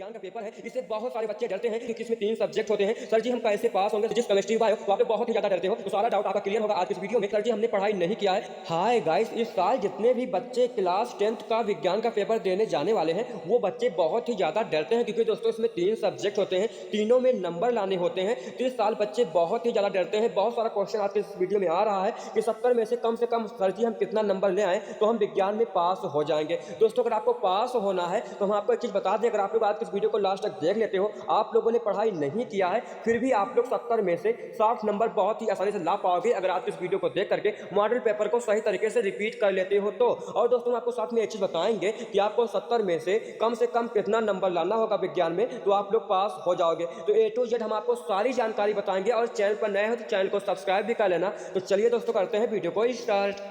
विज्ञान का पेपर है, इससे बहुत सारे बच्चे डरते हैं क्योंकि इसमें 3 सब्जेक्ट होते हैं। सर जी हम कैसे पास होंगे? फिजिक्स, केमिस्ट्री, बायो, वहाँ पे बहुत ही ज्यादा डरते हो, तो सारा डाउट आपका क्लियर होगा आज इस वीडियो में। सर जी हमने पढ़ाई नहीं किया है। हाय गाइस, इस साल जितने भी बच्चे क्लास 10th का विज्ञान का पेपर देने जाने वाले हैं, वो बच्चे बहुत ही ज्यादा डरते हैं क्योंकि दोस्तों इसमें 3 सब्जेक्ट होते हैं, तीनों में नंबर लाने होते हैं। तो इस साल बच्चे बहुत ही ज्यादा डरते हैं। बहुत सारा क्वेश्चन आज के इस वीडियो में आ रहा है कि 70 में से कम सर जी हम कितना नंबर ले आए तो हम विज्ञान में पास हो जाएंगे। दोस्तों अगर आपको पास होना है तो हम आपको एक चीज बता दें, अगर आप लोग आज इस वीडियो को लास्ट तक देख लेते हो, आप लोगों ने पढ़ाई नहीं किया है फिर भी आप लोग 70 में से 60 नंबर बहुत ही आसानी से ला पाओगे अगर आप इस वीडियो को देख करके मॉडल पेपर को सही तरीके से रिपीट कर लेते हो तो। और दोस्तों आपको साथ में एक चीज बताएंगे कि आपको 70 में से कम कितना नंबर लाना होगा विज्ञान में तो आप लोग पास हो जाओगे। तो ए टू जेड हम आपको सारी जानकारी बताएंगे और चैनल पर नए हो तो चैनल को सब्सक्राइब भी कर लेना। तो चलिए दोस्तों करते हैं वीडियो को स्टार्ट।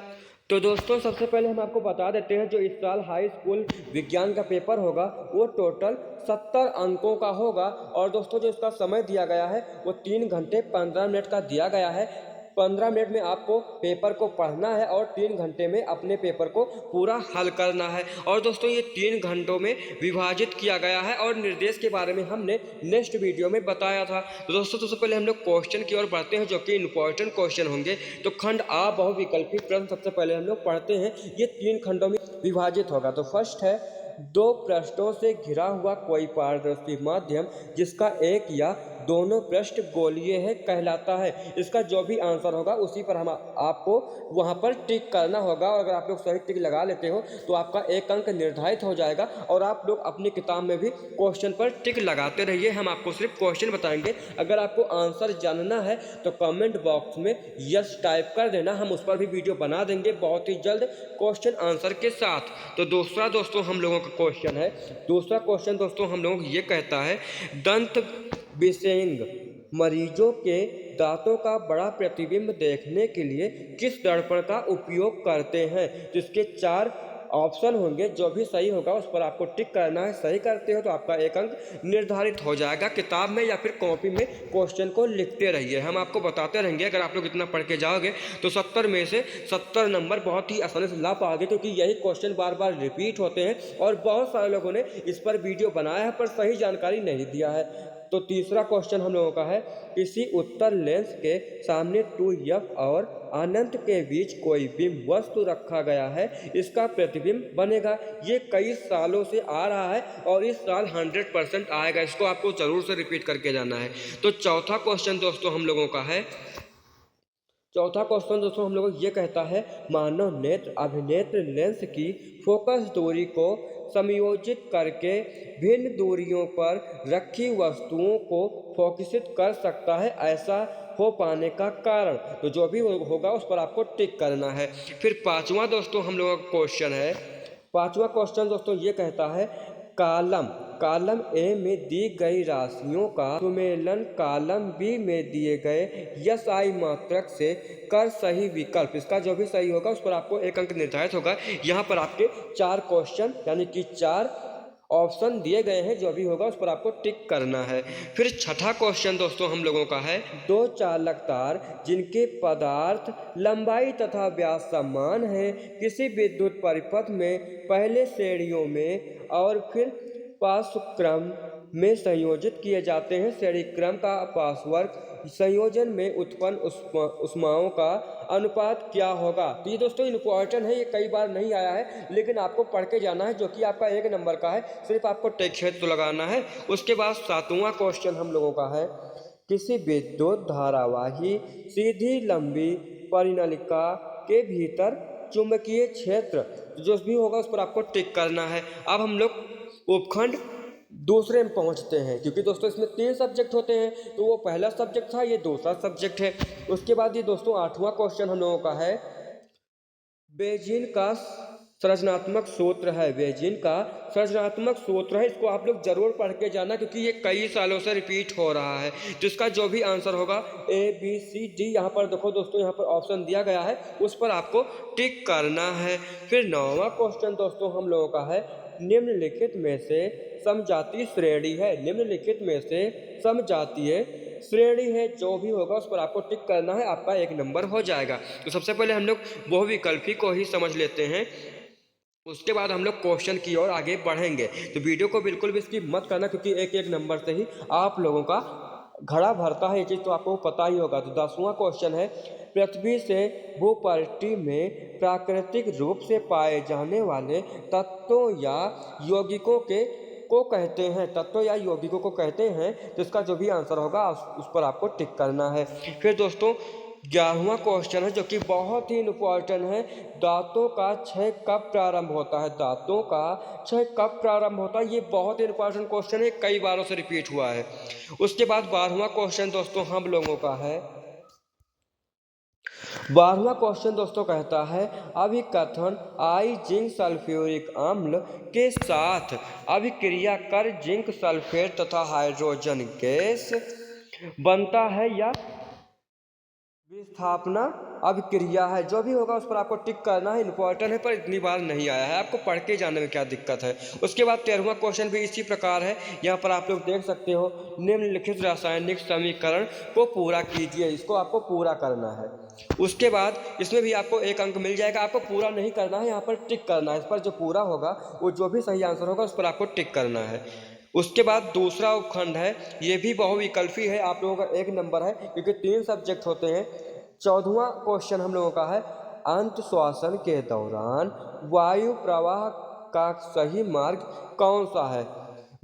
तो दोस्तों सबसे पहले हम आपको बता देते हैं जो इस साल हाई स्कूल विज्ञान का पेपर होगा वो टोटल 70 अंकों का होगा। और दोस्तों जो इसका समय दिया गया है वो 3 घंटे 15 मिनट का दिया गया है। 15 मिनट में आपको पेपर को पढ़ना है और 3 घंटे में अपने पेपर को पूरा हल करना है। और दोस्तों ये 3 घंटों में विभाजित किया गया है और निर्देश के बारे में हमने नेक्स्ट वीडियो में बताया था। तो दोस्तों सबसे पहले हम लोग क्वेश्चन की ओर बढ़ते हैं जो कि इंपॉर्टेंट क्वेश्चन होंगे। तो खंड आ बहुविकल्पी प्रश्न सबसे पहले हम लोग पढ़ते हैं, ये 3 खंडों में विभाजित होगा। तो फर्स्ट है, 2 पृष्ठों से घिरा हुआ कोई पारदर्शी माध्यम जिसका एक या दोनों पृष्ठ गोलीय है कहलाता है। इसका जो भी आंसर होगा उसी पर हम आपको वहां पर टिक करना होगा और अगर आप लोग सही टिक लगा लेते हो तो आपका 1 अंक निर्धारित हो जाएगा। और आप लोग अपनी किताब में भी क्वेश्चन पर टिक लगाते रहिए, हम आपको सिर्फ क्वेश्चन बताएंगे। अगर आपको आंसर जानना है तो कमेंट बॉक्स में यस टाइप कर देना, हम उस पर भी वीडियो बना देंगे बहुत ही जल्द क्वेश्चन आंसर के साथ। तो दूसरा दोस्तों हम लोगों का क्वेश्चन है, दूसरा क्वेश्चन दोस्तों हम लोग ये कहता है, दंत विशेषज्ञ मरीजों के दांतों का बड़ा प्रतिबिंब देखने के लिए किस दर्पण का उपयोग करते हैं? तो इसके 4 ऑप्शन होंगे, जो भी सही होगा उस पर आपको टिक करना है। सही करते हो तो आपका 1 अंक निर्धारित हो जाएगा। किताब में या फिर कॉपी में क्वेश्चन को लिखते रहिए, हम आपको बताते रहेंगे। अगर आप लोग इतना पढ़ के जाओगे तो 70 में से 70 नंबर बहुत ही आसानी से ला पाओगे क्योंकि यही क्वेश्चन बार बार रिपीट होते हैं और बहुत सारे लोगों ने इस पर वीडियो बनाया है पर सही जानकारी नहीं दिया है। तो तीसरा क्वेश्चन हम लोगों का है, किसी उत्तर लेंस के सामने 2f और अनंत के बीच कोई बिंब वस्तु रखा गया है, इसका प्रतिबिंब बनेगा। ये कई सालों से आ रहा है और इस साल 100% आएगा, इसको आपको जरूर से रिपीट करके जाना है। तो चौथा क्वेश्चन दोस्तों हम लोगों का है, चौथा क्वेश्चन दोस्तों हम लोग ये कहता है, मानव नेत्र अभिनेत्र लेंस की फोकस दूरी को समायोजित करके भिन्न दूरियों पर रखी वस्तुओं को फोकसित कर सकता है, ऐसा हो पाने का कारण? तो जो भी होगा उस पर आपको टिक करना है। फिर पांचवा दोस्तों हम लोगों का क्वेश्चन है, पांचवा क्वेश्चन दोस्तों ये कहता है, कॉलम ए में दी गई राशियों का सुमेलन कॉलम बी में दिए गए SI मात्रक से कर सही विकल्प। इसका जो भी सही होगा उस पर आपको 1 अंक निर्धारित होगा। यहाँ पर आपके 4 क्वेश्चन यानी कि 4 ऑप्शन दिए गए हैं, जो भी होगा उस पर आपको टिक करना है। फिर छठा क्वेश्चन दोस्तों हम लोगों का है, 2 चालक तार जिनके पदार्थ लंबाई तथा व्यास समान है किसी विद्युत परिपथ में पहले श्रेणियों में और फिर पार्श्वक्रम में संयोजित किए जाते हैं। श्रेणी क्रम का पार्श्ववर्ग संयोजन में उत्पन्न ऊष्माओं का अनुपात क्या होगा? तो ये दोस्तों इंपॉर्टेंट है, ये कई बार नहीं आया है लेकिन आपको पढ़ के जाना है, जो कि आपका 1 नंबर का है, सिर्फ आपको टेक क्षेत्र लगाना है। उसके बाद 7वां क्वेश्चन हम लोगों का है, किसी विद्युत धारावाही सीधी लंबी परिनलिका के भीतर चुंबकीय क्षेत्र, जो भी होगा उस पर आपको टिक करना है। अब हम लोग उपखंड दूसरे में पहुंचते हैं क्योंकि दोस्तों इसमें 3 सब्जेक्ट होते हैं, तो वो पहला सब्जेक्ट था, ये दूसरा सब्जेक्ट है। उसके बाद ये दोस्तों 8वां क्वेश्चन हम लोगों का है, बेजिन का संरचनात्मक सूत्र है, बेजिन का संरचनात्मक सूत्र है। इसको आप लोग जरूर पढ़ के जाना क्योंकि ये कई सालों से रिपीट हो रहा है। जिसका जो भी आंसर होगा ABCD, यहाँ पर देखो दोस्तों, यहाँ पर ऑप्शन दिया गया है, उस पर आपको टिक करना है। फिर 9वां क्वेश्चन दोस्तों हम लोगों का है, निम्नलिखित में से समजातीय श्रेणी है, निम्नलिखित में से समजातीय श्रेणी है, जो भी होगा उस पर आपको टिक करना है, आपका 1 नंबर हो जाएगा। तो सबसे पहले हम लोग बहुविकल्पी को ही समझ लेते हैं। उसके बाद हम लोग क्वेश्चन की ओर आगे बढ़ेंगे। तो वीडियो को बिल्कुल भी स्किप मत करना, क्योंकि एक एक नंबर से ही आप लोगों का घड़ा भरता है, ये चीज़ तो आपको पता ही होगा। तो 10वां क्वेश्चन है, पृथ्वी से भूपृष्ठ में प्राकृतिक रूप से पाए जाने वाले तत्वों या यौगिकों के को कहते हैं, तत्वों या यौगिकों को कहते हैं। तो इसका जो भी आंसर होगा उस पर आपको टिक करना है। फिर दोस्तों 11वां क्वेश्चन है, जो कि बहुत ही इम्पोर्टेंट है, दांतों का क्षय कब प्रारंभ होता है? दांतों का क्षय कब प्रारंभ होता है? ये बहुत ही इंपॉर्टेंट क्वेश्चन है, कई बारों से रिपीट हुआ है। उसके बाद 12वां क्वेश्चन दोस्तों हम लोगों का है, 12वां क्वेश्चन दोस्तों कहता है, अभिकथन आई जिंक सल्फ्यूरिक अम्ल के साथ अभिक्रिया कर जिंक सल्फेट तथा हाइड्रोजन गैस बनता है या विस्थापना अभिक्रिया है? जो भी होगा उस पर आपको टिक करना है। इंपॉर्टेंट है पर इतनी बार नहीं आया है, आपको पढ़ के जाने में क्या दिक्कत है। उसके बाद 13वां क्वेश्चन भी इसी प्रकार है। यहाँ पर आप लोग देख सकते हो, निम्नलिखित रासायनिक समीकरण को पूरा कीजिए, इसको आपको पूरा करना है। उसके बाद इसमें भी आपको 1 अंक मिल जाएगा। आपको पूरा नहीं करना है, यहाँ पर टिक करना है। इस पर जो पूरा होगा वो जो भी सही आंसर होगा उस पर आपको टिक करना है। उसके बाद दूसरा उपखंड है, ये भी बहुविकल्पी है, आप लोगों का 1 नंबर है, क्योंकि 3 सब्जेक्ट होते हैं। 14वां क्वेश्चन हम लोगों का है, अंत श्वसन के दौरान वायु प्रवाह का सही मार्ग कौन सा है?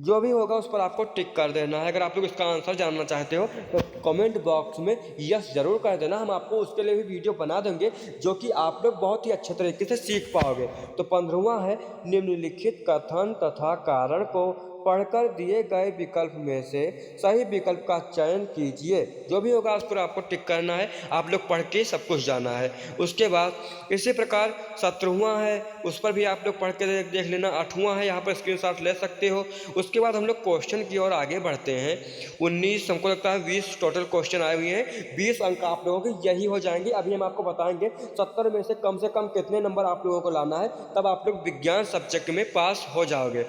जो भी होगा उस पर आपको टिक कर देना है। अगर आप लोग इसका आंसर जानना चाहते हो तो कमेंट बॉक्स में यस जरूर कर देना, हम आपको उसके लिए भी वीडियो बना देंगे, जो कि आप लोग बहुत ही अच्छे तरीके से सीख पाओगे। तो 15वां है, निम्नलिखित कथन तथा कारण को पढ़कर दिए गए विकल्प में से सही विकल्प का चयन कीजिए। जो भी होगा उस पर आपको टिक करना है, आप लोग पढ़ के सब कुछ जाना है। उसके बाद इसी प्रकार 17वां है, उस पर भी आप लोग पढ़ के देख लेना। 8वां है, यहाँ पर स्क्रीनशॉट ले सकते हो। उसके बाद हम लोग क्वेश्चन की ओर आगे बढ़ते हैं। 19 हमको लगता है 20 टोटल क्वेश्चन आए हुए हैं, 20 अंक आप लोगों के यही हो जाएंगे। अभी हम आपको बताएंगे 70 में से कम कितने नंबर आप लोगों को लाना है, तब आप लोग विज्ञान सब्जेक्ट में पास हो जाओगे।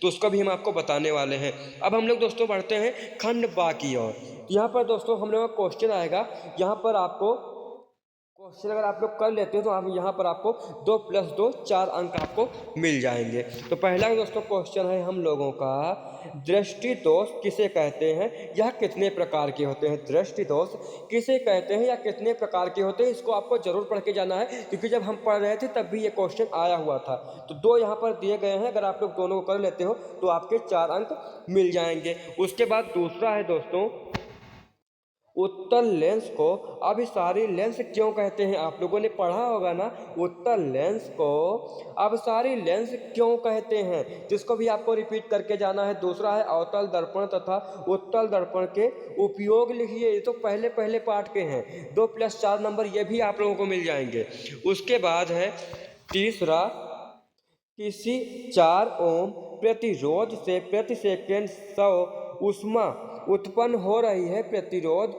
तो उसको भी हम आपको बताने वाले हैं। अब हम लोग दोस्तों बढ़ते हैं खंड बा की ओर। यहाँ पर दोस्तों हम लोग का क्वेश्चन आएगा, यहाँ पर आपको क्वेश्चन अगर आप लोग कर लेते हो तो आप यहाँ पर आपको 2 + 2 4 अंक आपको मिल जाएंगे। तो पहला दोस्तों क्वेश्चन है हम लोगों का, दृष्टि दोष किसे कहते हैं, यह कितने प्रकार के होते हैं? दृष्टि दोष किसे कहते हैं या कितने प्रकार के होते हैं, इसको आपको जरूर पढ़ के जाना है, क्योंकि जब हम पढ़ रहे थे तब भी ये क्वेश्चन आया हुआ था। तो 2 यहाँ पर दिए गए हैं, अगर आप लोग दोनों को कर लेते हो तो आपके 4 अंक मिल जाएंगे। उसके बाद दूसरा है दोस्तों, उत्तल लेंस को अभिसारी लेंस क्यों कहते हैं? आप लोगों ने पढ़ा होगा ना, उत्तल लेंस को अभिसारी लेंस क्यों कहते हैं, जिसको भी आपको रिपीट करके जाना है। दूसरा है, अवतल दर्पण तथा उत्तल दर्पण के उपयोग लिखिए। ये तो पहले पहले पार्ट के हैं, 2 + 4 नंबर ये भी आप लोगों को मिल जाएंगे। उसके बाद है तीसरा, किसी 4 ओम प्रतिरोध से प्रति सेकेंड 100 ऊष्मा उत्पन्न हो रही है, प्रतिरोध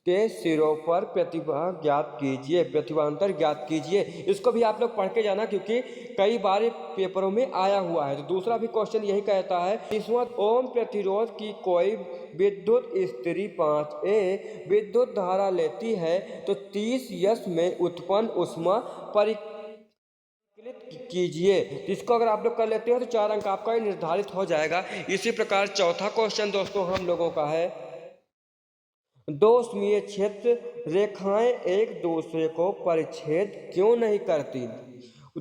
के सिरों पर प्रतिभा ज्ञात कीजिए, प्रतिभांतर ज्ञात कीजिए। इसको भी आप लोग पढ़ के जाना, क्योंकि कई बार पेपरों में आया हुआ है। तो दूसरा भी क्वेश्चन यही कहता है, 30वां ओम प्रतिरोध की कोई विद्युत स्त्री 5A विद्युत धारा लेती है तो 30 यस में उत्पन्न ऊष्मा कीजिए। इसको अगर आप लोग कर लेते हो तो 4 अंक आपका निर्धारित हो जाएगा। इसी प्रकार चौथा क्वेश्चन दोस्तों हम लोगों का है, 2 स्मीय क्षेत्र रेखाएं एक दूसरे को परिच्छेद क्यों नहीं करती?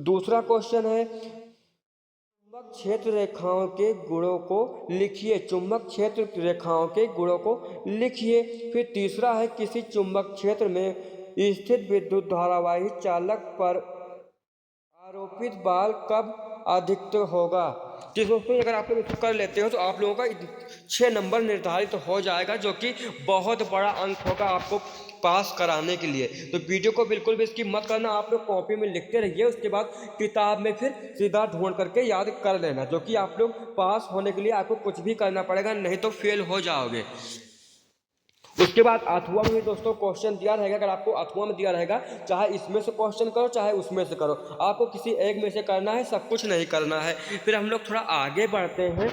दूसरा क्वेश्चन है, चुंबक क्षेत्र रेखाओं के गुणों को लिखिए, चुंबक क्षेत्र रेखाओं के गुणों को लिखिए। फिर तीसरा है, किसी चुंबक क्षेत्र में स्थित विद्युत धारावाही चालक पर आरोपित बल कब अधिकतम होगा? तो दोस्तों अगर आप लोग इसको कर लेते हो तो आप लोगों का 6 नंबर निर्धारित हो जाएगा, जो कि बहुत बड़ा अंक होगा आपको पास कराने के लिए। तो वीडियो को बिल्कुल भी इसकी मत करना, आप लोग कॉपी में लिखते रहिए, उसके बाद किताब में फिर सीधा ढूंढ करके याद कर लेना, जो कि आप लोग पास होने के लिए आपको कुछ भी करना पड़ेगा, नहीं तो फेल हो जाओगे। उसके बाद 8वां में भी दोस्तों क्वेश्चन दिया रहेगा। अगर आपको 8वां में दिया रहेगा, चाहे इसमें से क्वेश्चन करो चाहे उसमें से करो, आपको किसी एक में से करना है, सब कुछ नहीं करना है। फिर हम लोग थोड़ा आगे बढ़ते हैं।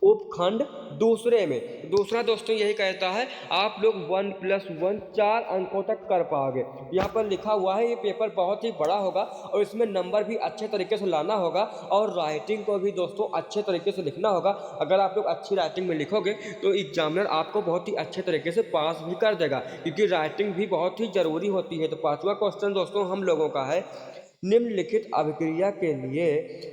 उपखंड दूसरे में। दूसरा दोस्तों यही कहता है आप लोग 1+1 4 अंकों तक कर पाओगे। यहाँ पर लिखा हुआ है ये पेपर बहुत ही बड़ा होगा और इसमें नंबर भी अच्छे तरीके से लाना होगा और राइटिंग को भी दोस्तों अच्छे तरीके से लिखना होगा। अगर आप लोग अच्छी राइटिंग में लिखोगे तो एग्जामिनर आपको बहुत ही अच्छे तरीके से पास भी कर देगा, क्योंकि राइटिंग भी बहुत ही ज़रूरी होती है। तो पाँचवा क्वेश्चन दोस्तों हम लोगों का है, निम्नलिखित अभिक्रिया के लिए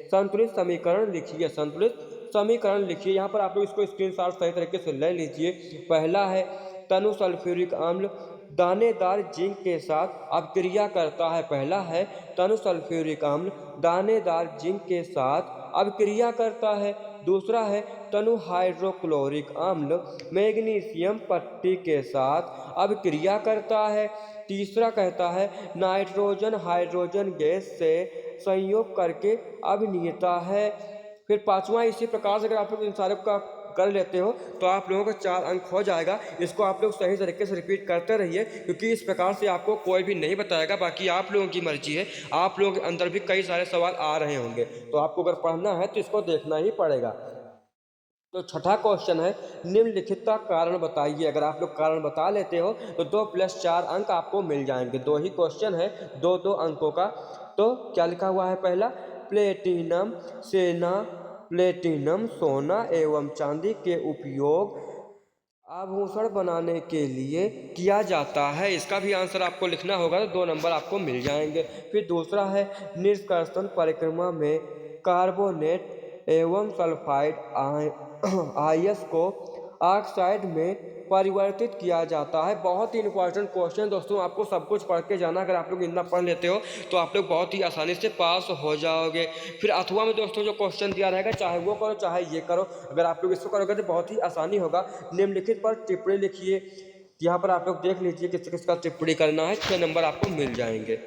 संतुलित समीकरण लिखिए। संतुलित समीकरण लिखिए। यहाँ पर आप लोग इसको स्क्रीनशॉट सही तरीके से ले लीजिए। पहला है तनु सल्फ्यूरिक अम्ल दानेदार जिंक के साथ अभिक्रिया करता है। पहला है तनु सल्फ्यूरिक अम्ल दानेदार जिंक के साथ अभिक्रिया करता है। दूसरा है तनु हाइड्रोक्लोरिक अम्ल मैग्नीशियम पट्टी के साथ अभिक्रिया करता है। तीसरा कहता है नाइट्रोजन हाइड्रोजन गैस से संयोग करके अभिनीयता है। फिर पांचवा इसी प्रकार से अगर आप लोग इन सारे का कर लेते हो तो आप लोगों का 4 अंक हो जाएगा। इसको आप लोग सही तरीके से रिपीट करते रहिए, क्योंकि इस प्रकार से आपको कोई भी नहीं बताएगा। बाकी आप लोगों की मर्जी है, आप लोगों के अंदर भी कई सारे सवाल आ रहे होंगे, तो आपको अगर पढ़ना है तो इसको देखना ही पड़ेगा। तो छठा क्वेश्चन है निम्नलिखित का कारण बताइए। अगर आप लोग कारण बता लेते हो तो 2+4 अंक आपको मिल जाएंगे। 2 ही क्वेश्चन है 2-2 अंकों का। तो क्या लिखा हुआ है, पहला प्लेटिनम प्लेटिनम सोना एवं चांदी के उपयोग आभूषण बनाने के लिए किया जाता है। इसका भी आंसर आपको लिखना होगा, तो 2 नंबर आपको मिल जाएंगे। फिर दूसरा है निष्कर्षण परिक्रमा में कार्बोनेट एवं सल्फाइड आयस को ऑक्साइड में परिवर्तित किया जाता है। बहुत ही इंपॉर्टेंट क्वेश्चन दोस्तों, आपको सब कुछ पढ़ के जाना। अगर आप लोग इतना पढ़ लेते हो तो आप लोग बहुत ही आसानी से पास हो जाओगे। फिर अथवा में दोस्तों जो क्वेश्चन दिया रहेगा, चाहे वो करो चाहे ये करो, अगर आप लोग इसको करोगे तो बहुत ही आसानी होगा। निम्नलिखित पर टिप्पणी लिखिए। यहाँ पर आप लोग देख लीजिए किस किसका टिप्पणी करना है। 6 नंबर आपको मिल जाएंगे।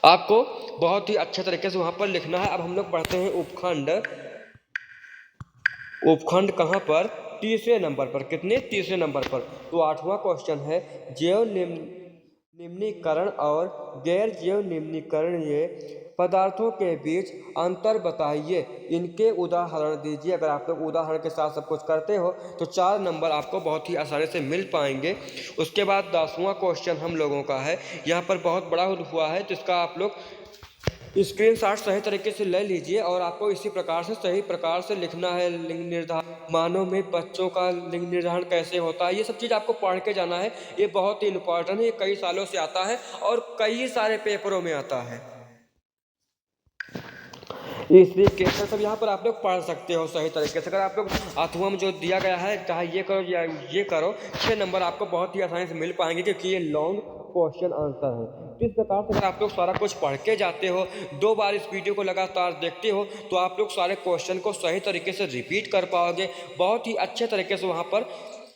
आपको बहुत ही अच्छे तरीके से वहाँ पर लिखना है। अब हम लोग पढ़ते हैं उपखंड। उपखंड कहाँ पर, तीसरे नंबर पर। कितने, तीसरे नंबर पर। तो 8वां क्वेश्चन है जैव निम्नीकरण और गैर जैव निम्नीकरणीय पदार्थों के बीच अंतर बताइए। इनके उदाहरण दीजिए। अगर आप लोग उदाहरण के साथ सब कुछ करते हो तो 4 नंबर आपको बहुत ही आसानी से मिल पाएंगे। उसके बाद 10वां क्वेश्चन हम लोगों का है, यहाँ पर बहुत बड़ा हुआ है, तो इसका आप लोग स्क्रीनशॉट सही तरीके से ले लीजिए और आपको इसी प्रकार से सही प्रकार से लिखना है। लिंग निर्धारण, मानव में बच्चों का लिंग निर्धारण कैसे होता है, ये सब चीज़ आपको पढ़ के जाना है। ये बहुत ही इंपॉर्टेंट है, ये कई सालों से आता है और कई सारे पेपरों में आता है, इसलिए केवल सब यहाँ पर आप लोग पढ़ सकते हो सही तरीके से। अगर आप लोग अथवा में जो दिया गया है, चाहे ये करो या ये करो, 6 नंबर आपको बहुत ही आसानी से मिल पाएंगे, क्योंकि ये लॉन्ग क्वेश्चन आंसर है। तो इस प्रकार से अगर आप लोग सारा कुछ पढ़ के जाते हो, 2 बार इस वीडियो को लगातार देखते हो, तो आप लोग सारे क्वेश्चन को सही तरीके से रिपीट कर पाओगे। बहुत ही अच्छे तरीके से वहाँ पर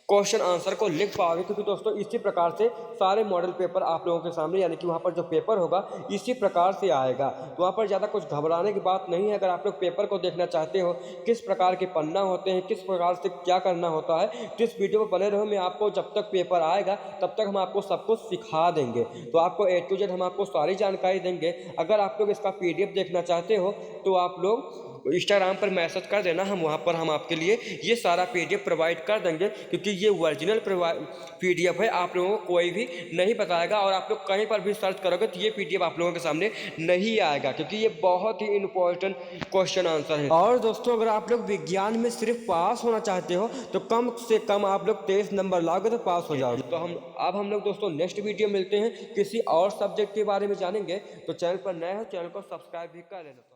क्वेश्चन आंसर को लिख पाओगे, क्योंकि दोस्तों इसी प्रकार से सारे मॉडल पेपर आप लोगों के सामने, यानी कि वहाँ पर जो पेपर होगा इसी प्रकार से आएगा। तो वहाँ पर ज़्यादा कुछ घबराने की बात नहीं है। अगर आप लोग पेपर को देखना चाहते हो, किस प्रकार के पन्ना होते हैं, किस प्रकार से क्या करना होता है, तो इस वीडियो पर बने रहो। मैं आपको जब तक पेपर आएगा तब तक हम आपको सब कुछ सिखा देंगे। तो आपको A to Z हम आपको सारी जानकारी देंगे। अगर आप लोग इसका PDF देखना चाहते हो तो आप लोग इंस्टाग्राम पर मैसेज कर देना, हम वहाँ पर हम आपके लिए ये सारा PDF प्रोवाइड कर देंगे, क्योंकि ये ओरिजिनल PDF है, आप लोगों को कोई भी नहीं बताएगा। और आप लोग कहीं पर भी सर्च करोगे तो ये PDF आप लोगों के सामने नहीं आएगा, क्योंकि ये बहुत ही इंपॉर्टेंट क्वेश्चन आंसर है। और दोस्तों अगर आप लोग विज्ञान में सिर्फ पास होना चाहते हो तो कम से कम आप लोग 23 नंबर लाओगे तो पास हो जाओगे। तो हम लोग दोस्तों नेक्स्ट वीडियो मिलते हैं, किसी और सब्जेक्ट के बारे में जानेंगे। तो चैनल पर नए हो, चैनल को सब्सक्राइब भी कर लेना।